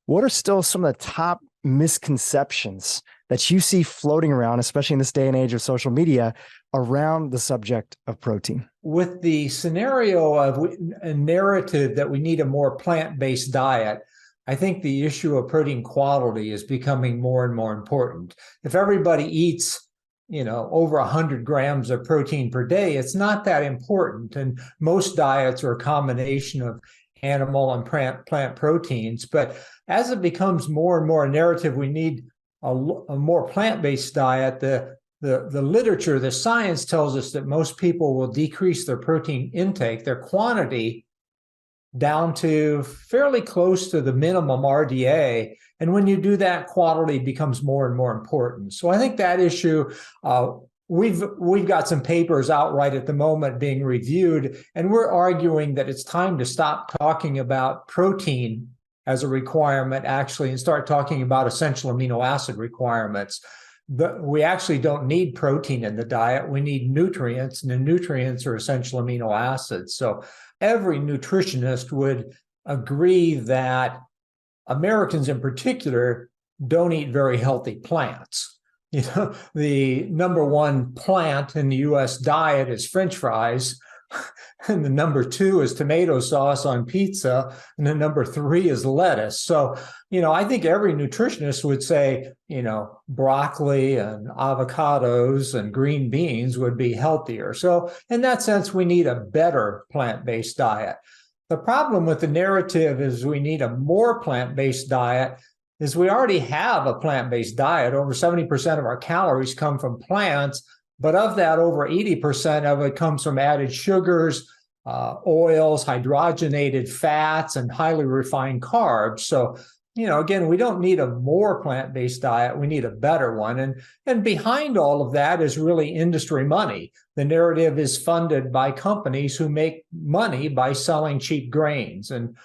what are still some of the top misconceptions that you see floating around, especially in this day and age of social media, around the subject of protein? With the scenario of a narrative that we need a more plant-based diet, I think the issue of protein quality is becoming more and more important. If everybody eats, over 100 grams of protein per day, it's not that important. And most diets are a combination of animal and plant proteins. But as it becomes more and more a narrative, we need a more plant-based diet. The literature, the science tells us that most people will decrease their protein intake, their quantity, down to fairly close to the minimum RDA. And when you do that, quality becomes more and more important. So I think that issue, we've got some papers out right at the moment being reviewed, and we're arguing that it's time to stop talking about protein as a requirement, actually, and start talking about essential amino acid requirements. But we actually don't need protein in the diet. We need nutrients, and the nutrients are essential amino acids. So every nutritionist would agree that Americans in particular don't eat very healthy plants. The number one plant in the US diet is French fries, and the number two is tomato sauce on pizza, and the number three is lettuce. So, I think every nutritionist would say, broccoli and avocados and green beans would be healthier. So in that sense, we need a better plant-based diet. The problem with the narrative is we need a more plant-based diet is we already have a plant-based diet. Over 70% of our calories come from plants, but of that, over 80% of it comes from added sugars, oils, hydrogenated fats, and highly refined carbs. So, again, we don't need a more plant-based diet. We need a better one. And behind all of that is really industry money. The narrative is funded by companies who make money by selling cheap grains and,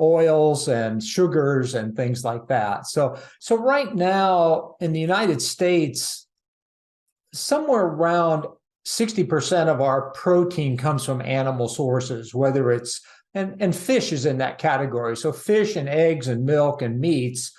oils and sugars and things like that. So right now in the United States, somewhere around 60% of our protein comes from animal sources, whether it's, and fish is in that category. So fish and eggs and milk and meats,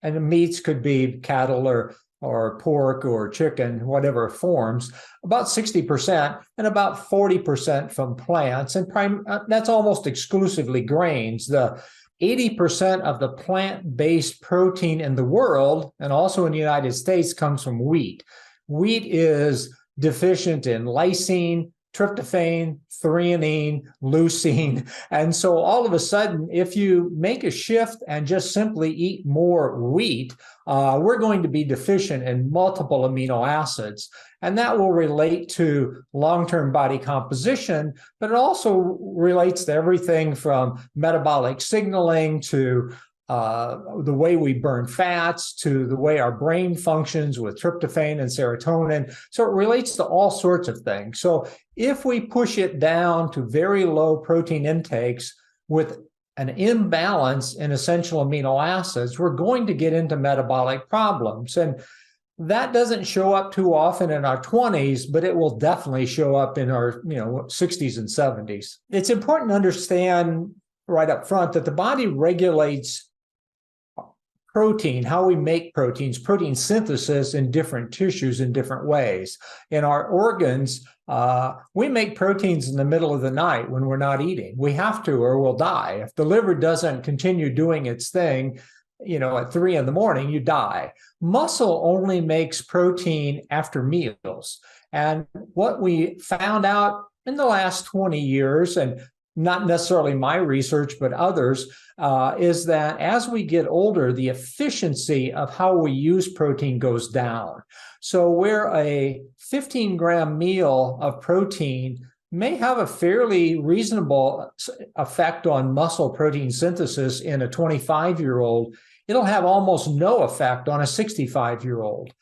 and the meats could be cattle or pork or chicken, whatever forms, about 60%, and about 40% from plants. And that's almost exclusively grains. The 80% of the plant-based protein in the world, and also in the United States, comes from wheat. Wheat is deficient in lysine, tryptophan, threonine, leucine. And so all of a sudden, if you make a shift and just simply eat more wheat, we're going to be deficient in multiple amino acids. And that will relate to long-term body composition, but it also relates to everything from metabolic signaling to the way we burn fats, to the way our brain functions with tryptophan and serotonin. So it relates to all sorts of things. So if we push it down to very low protein intakes with an imbalance in essential amino acids, we're going to get into metabolic problems. And that doesn't show up too often in our 20s, but it will definitely show up in our 60s and 70s. It's important to understand right up front that the body regulates protein, how we make proteins, protein synthesis in different tissues in different ways. In our organs, we make proteins in the middle of the night when we're not eating. We have to, or we'll die. If the liver doesn't continue doing its thing, at 3 in the morning, you die. Muscle only makes protein after meals. And what we found out in the last 20 years, and not necessarily my research, but others, is that as we get older, the efficiency of how we use protein goes down. So where a 15-gram meal of protein may have a fairly reasonable effect on muscle protein synthesis in a 25-year-old, it'll have almost no effect on a 65-year-old.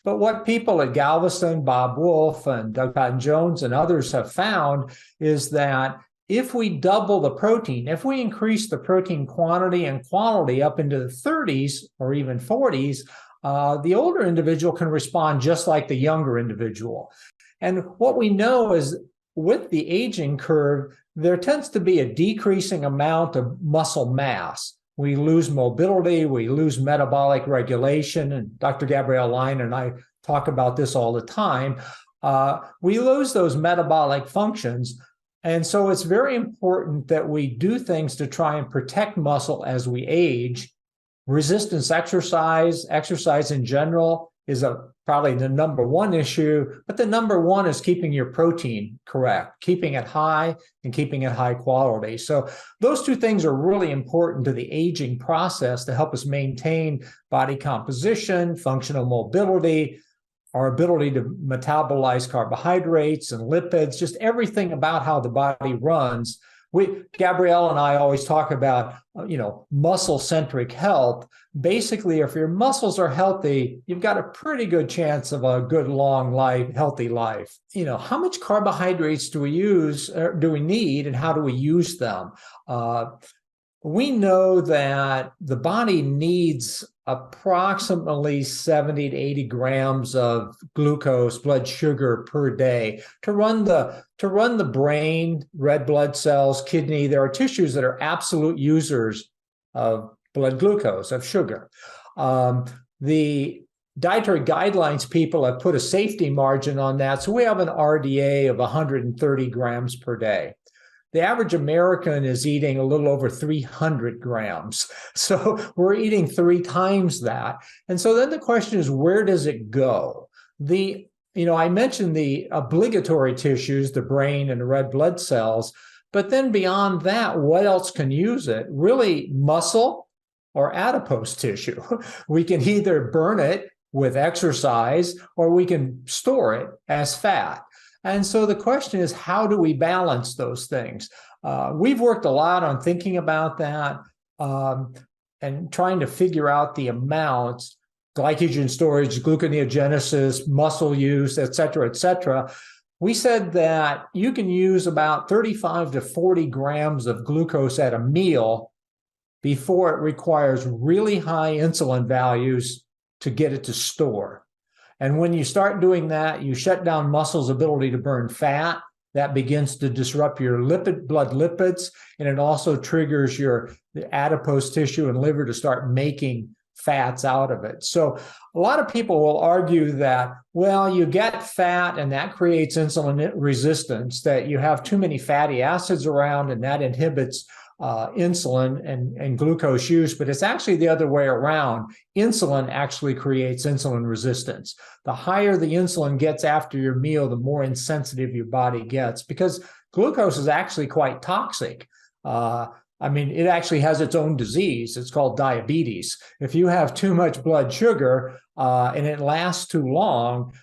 But what people at Galveston, Bob Wolf, and Doug Patton-Jones and others have found is that if we double the protein, if we increase the protein quantity and quality up into the 30s or even 40s, the older individual can respond just like the younger individual. And what we know is with the aging curve, there tends to be a decreasing amount of muscle mass. we lose mobility, we lose metabolic regulation, and Dr. Gabrielle Lyon and I talk about this all the time. We lose those metabolic functions. And so it's very important that we do things to try and protect muscle as we age. Resistance exercise in general is probably the number one issue, but the number one is keeping your protein correct, keeping it high and keeping it high quality. So those two things are really important to the aging process to help us maintain body composition, functional mobility, our ability to metabolize carbohydrates and lipids, just everything about how the body runs. Gabrielle and I always talk about, muscle-centric health. Basically, if your muscles are healthy, you've got a pretty good chance of a good, long life, healthy life. How much carbohydrates do we need, and how do we use them? We know that the body needs approximately 70 to 80 grams of glucose, blood sugar per day to run the brain, red blood cells, kidney. There are tissues that are absolute users of blood glucose, of sugar. The dietary guidelines people have put a safety margin on that. So we have an RDA of 130 grams per day. The average American is eating a little over 300 grams. So we're eating 3 times that. And so then the question is, where does it go? I mentioned the obligatory tissues, the brain and the red blood cells, but then beyond that, what else can use it? Really, muscle or adipose tissue. We can either burn it with exercise or we can store it as fat. And so the question is, how do we balance those things? We've worked a lot on thinking about that and trying to figure out the amounts, glycogen storage, gluconeogenesis, muscle use, et cetera, et cetera. We said that you can use about 35 to 40 grams of glucose at a meal before it requires really high insulin values to get it to store. And when you start doing that, you shut down muscle's ability to burn fat. That begins to disrupt your blood lipids, and it also triggers the adipose tissue and liver to start making fats out of it. So a lot of people will argue that, well, you get fat and that creates insulin resistance, that you have too many fatty acids around and that inhibits insulin and glucose use, but it's actually the other way around. Insulin actually creates insulin resistance. The higher the insulin gets after your meal, the more insensitive your body gets, because glucose is actually quite toxic. It actually has its own disease. It's called diabetes. If you have too much blood sugar and it lasts too long,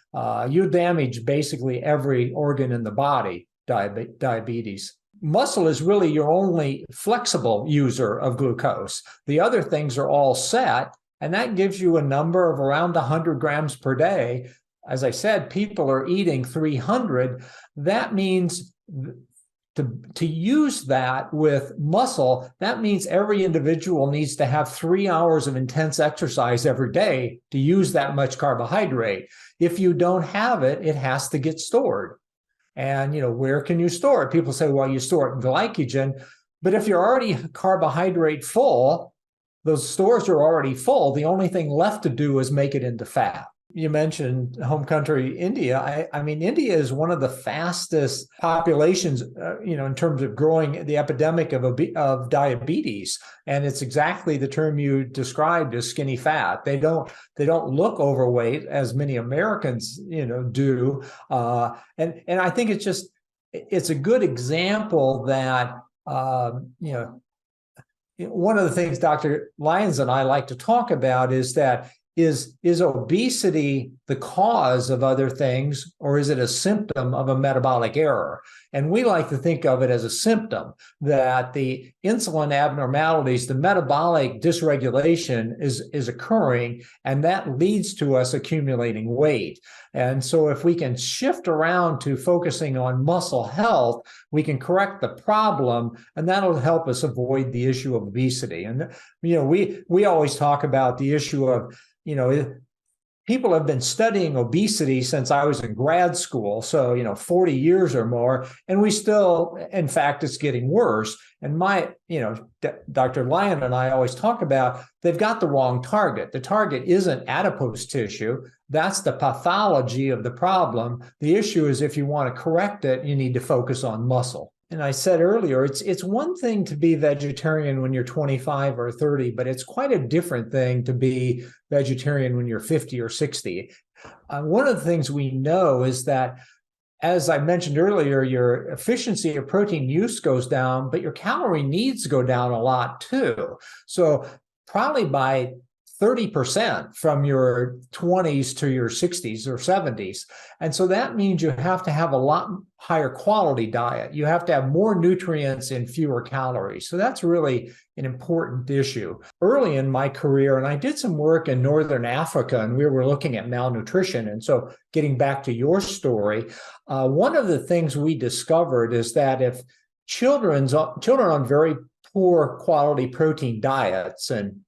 you damage basically every organ in the body, diabetes. Muscle is really your only flexible user of glucose. The other things are all set, and that gives you a number of around 100 grams per day. As I said, people are eating 300. That means to use that with muscle, that means every individual needs to have 3 hours of intense exercise every day to use that much carbohydrate. If you don't have it, it has to get stored. And, where can you store it? People say, well, you store it in glycogen. But if you're already carbohydrate full, those stores are already full. The only thing left to do is make it into fat. You mentioned home country, India. India is one of the fastest populations, in terms of growing the epidemic of diabetes. And it's exactly the term you described as skinny fat. They don't look overweight as many Americans, do. And I think it's a good example that, one of the things Dr. Lyons and I like to talk about is that is obesity the cause of other things, or is it a symptom of a metabolic error? And we like to think of it as a symptom, that the insulin abnormalities, the metabolic dysregulation is occurring, and that leads to us accumulating weight. And so if we can shift around to focusing on muscle health, we can correct the problem, and that'll help us avoid the issue of obesity. And, we always talk about the issue of, people have been studying obesity since I was in grad school, so 40 years or more, and we still, in fact, it's getting worse. And Dr. Lyon and I always talk about they've got the wrong target. The target isn't adipose tissue. That's the pathology of the problem. The issue is if you want to correct it, you need to focus on muscle. And I said earlier, it's one thing to be vegetarian when you're 25 or 30, but it's quite a different thing to be vegetarian when you're 50 or 60. One of the things we know is that, as I mentioned earlier, your efficiency of protein use goes down, but your calorie needs go down a lot too. So probably by 30% from your 20s to your 60s or 70s. And so that means you have to have a lot higher quality diet. You have to have more nutrients and fewer calories. So that's really an important issue. Early in my career, and I did some work in Northern Africa, and we were looking at malnutrition. And so getting back to your story, one of the things we discovered is that if children on very poor quality protein diets, and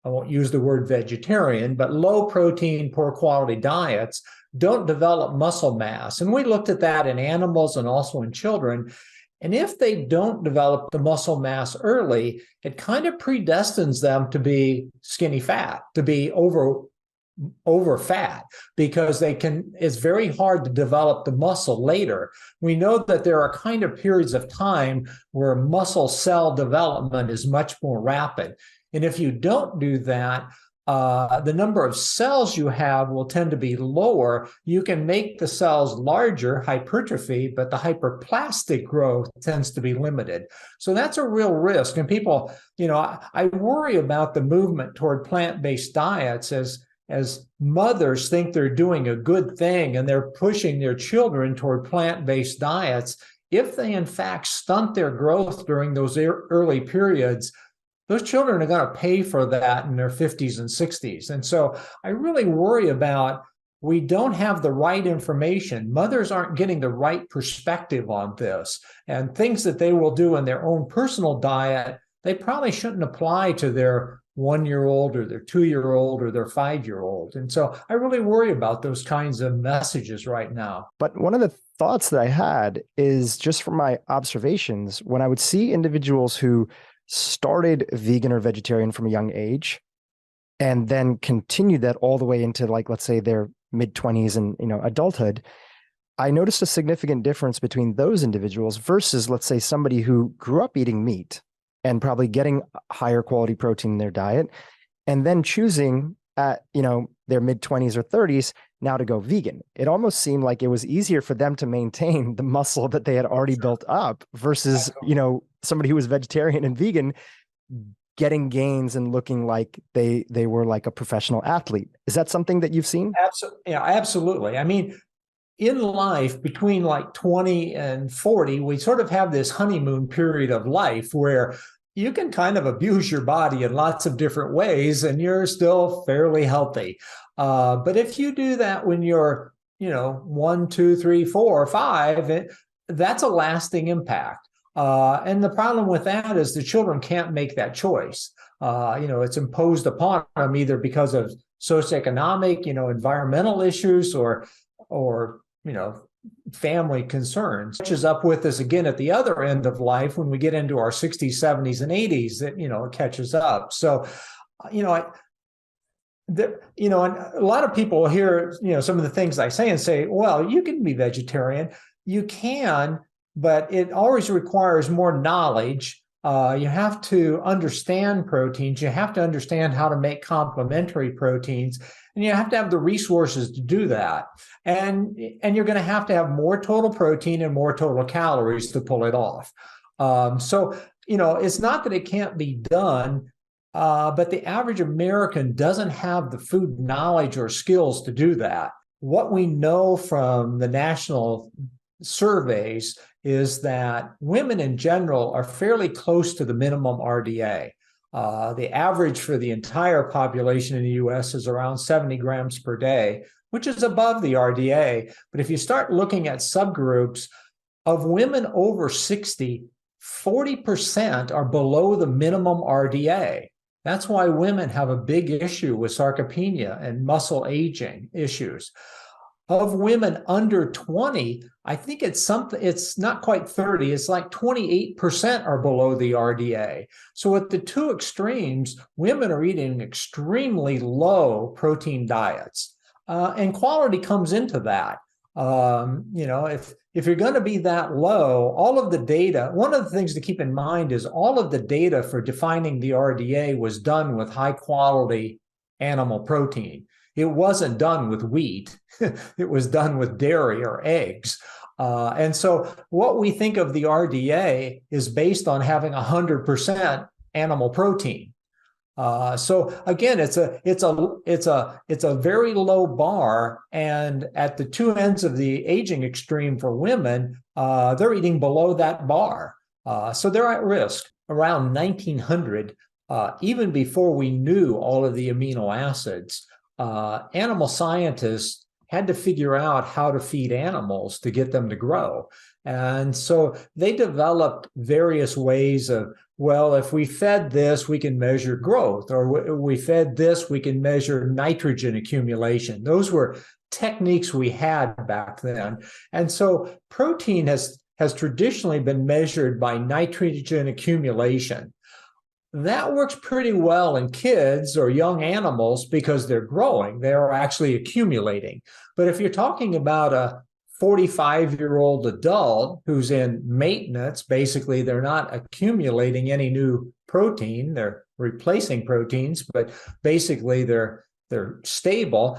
I won't use the word vegetarian, but low protein, poor quality diets don't develop muscle mass. And we looked at that in animals and also in children. And if they don't develop the muscle mass early, it kind of predestines them to be skinny fat, to be over fat, because it's very hard to develop the muscle later. We know that there are kind of periods of time where muscle cell development is much more rapid. And if you don't do that, the number of cells you have will tend to be lower. You can make the cells larger, hypertrophy, but the hyperplastic growth tends to be limited. So that's a real risk. And people, I worry about the movement toward plant-based diets as mothers think they're doing a good thing and they're pushing their children toward plant-based diets. If they in fact stunt their growth during those early periods, those children are going to pay for that in their 50s and 60s. And so I really worry about, we don't have the right information. Mothers aren't getting the right perspective on this. And things that they will do in their own personal diet, they probably shouldn't apply to their 1-year-old or their 2-year-old or their 5-year-old. And so I really worry about those kinds of messages right now. But one of the thoughts that I had is just from my observations, when I would see individuals who started vegan or vegetarian from a young age and then continued that all the way into, like, let's say their mid-20s and adulthood, I noticed a significant difference between those individuals versus, let's say, somebody who grew up eating meat and probably getting higher quality protein in their diet and then choosing at their mid-20s or 30s now to go vegan. It almost seemed like it was easier for them to maintain the muscle that they had already built up versus somebody who was vegetarian and vegan getting gains and looking like they were like a professional athlete. Is that something that you've seen? Absolutely. Yeah, absolutely. I mean, in life, between like 20 and 40, we sort of have this honeymoon period of life where you can kind of abuse your body in lots of different ways and you're still fairly healthy. But if you do that when you're, 1, 2, 3, 4, 5, that's a lasting impact. And the problem with that is the children can't make that choice. It's imposed upon them either because of socioeconomic, environmental issues or family concerns. Which is up with us again at the other end of life when we get into our 60s, 70s, and 80s that, it catches up. So, and a lot of people hear, some of the things I say and say, well, you can be vegetarian. You can, but it always requires more knowledge. You have to understand proteins. You have to understand how to make complementary proteins, and you have to have the resources to do that. And you're going to have more total protein and more total calories to pull it off. So, it's not that it can't be done, but the average American doesn't have the food knowledge or skills to do that. What we know from the national surveys is that women in general are fairly close to the minimum RDA. The average for the entire population in the US is around 70 grams per day, which is above the RDA. But if you start looking at subgroups of women over 60, 40% are below the minimum RDA. That's why women have a big issue with sarcopenia and muscle aging issues. Of women under 20, I think it's not quite 30, it's like 28% are below the RDA. So at the two extremes, women are eating extremely low protein diets. And quality comes into that. If you're going to be that low, all of the data, one of the things to keep in mind is all of the data for defining the RDA was done with high quality animal protein. It wasn't done with wheat. It was done with dairy or eggs. And so what we think of the RDA is based on having 100% animal protein. So again, it's a very low bar, and at the two ends of the aging extreme for women, they're eating below that bar. So they're at risk. Around 1900, even before we knew all of the amino acids, animal scientists had to figure out how to feed animals to get them to grow. And so they developed various ways of, well, if we fed this, we can measure growth, or we fed this, we can measure nitrogen accumulation. Those were techniques we had back then. And so protein has traditionally been measured by nitrogen accumulation. That works pretty well in kids or young animals because they're growing. They're actually accumulating. But if you're talking about a 45-year-old adult who's in maintenance, basically they're not accumulating any new protein. They're replacing proteins, but basically they're stable.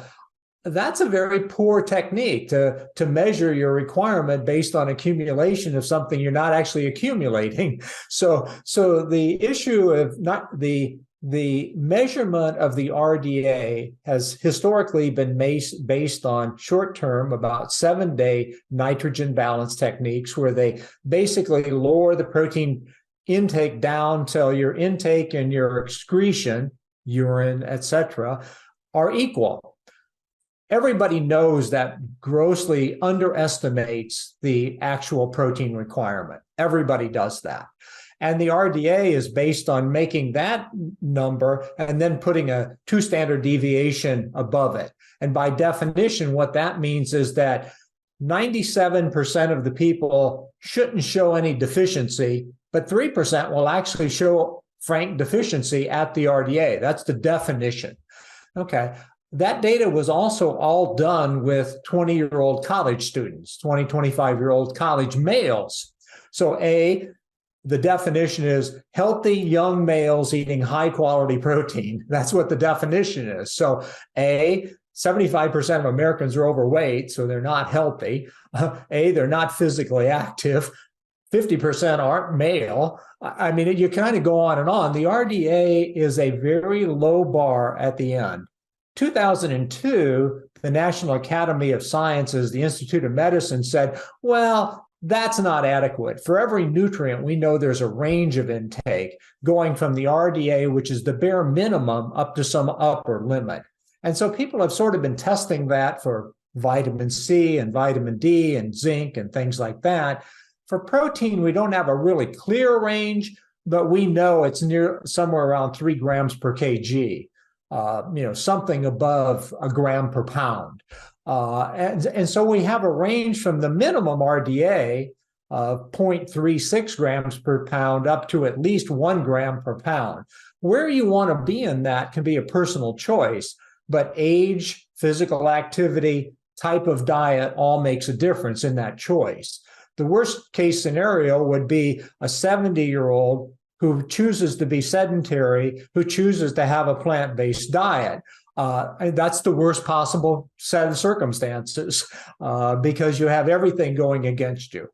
That's a very poor technique to measure your requirement based on accumulation of something you're not actually accumulating. So the issue of not the measurement of the RDA has historically been based on short-term, about 7-day nitrogen balance techniques, where they basically lower the protein intake down till your intake and your excretion, urine, etc., are equal. Everybody knows that grossly underestimates the actual protein requirement. Everybody does that. And the RDA is based on making that number and then putting a 2 standard deviation above it. And by definition, what that means is that 97% of the people shouldn't show any deficiency, but 3% will actually show frank deficiency at the RDA. That's the definition. Okay. That data was also all done with 20-year-old college students, 25-year-old college males. So the definition is healthy young males eating high-quality protein. That's what the definition is. So 75% of Americans are overweight, so they're not healthy. They're not physically active. 50% aren't male. I mean, you kind of go on and on. The RDA is a very low bar at the end. 2002, the National Academy of Sciences, the Institute of Medicine said, well, that's not adequate. For every nutrient, we know there's a range of intake going from the RDA, which is the bare minimum, up to some upper limit. And so people have sort of been testing that for vitamin C and vitamin D and zinc and things like that. For protein, we don't have a really clear range, but we know it's near somewhere around 3 grams per kg. Something above a gram per pound. And so we have a range from the minimum RDA of 0.36 grams per pound up to at least 1 gram per pound. Where you want to be in that can be a personal choice, but age, physical activity, type of diet all makes a difference in that choice. The worst case scenario would be a 70-year-old who chooses to be sedentary, who chooses to have a plant-based diet. And that's the worst possible set of circumstances because you have everything going against you.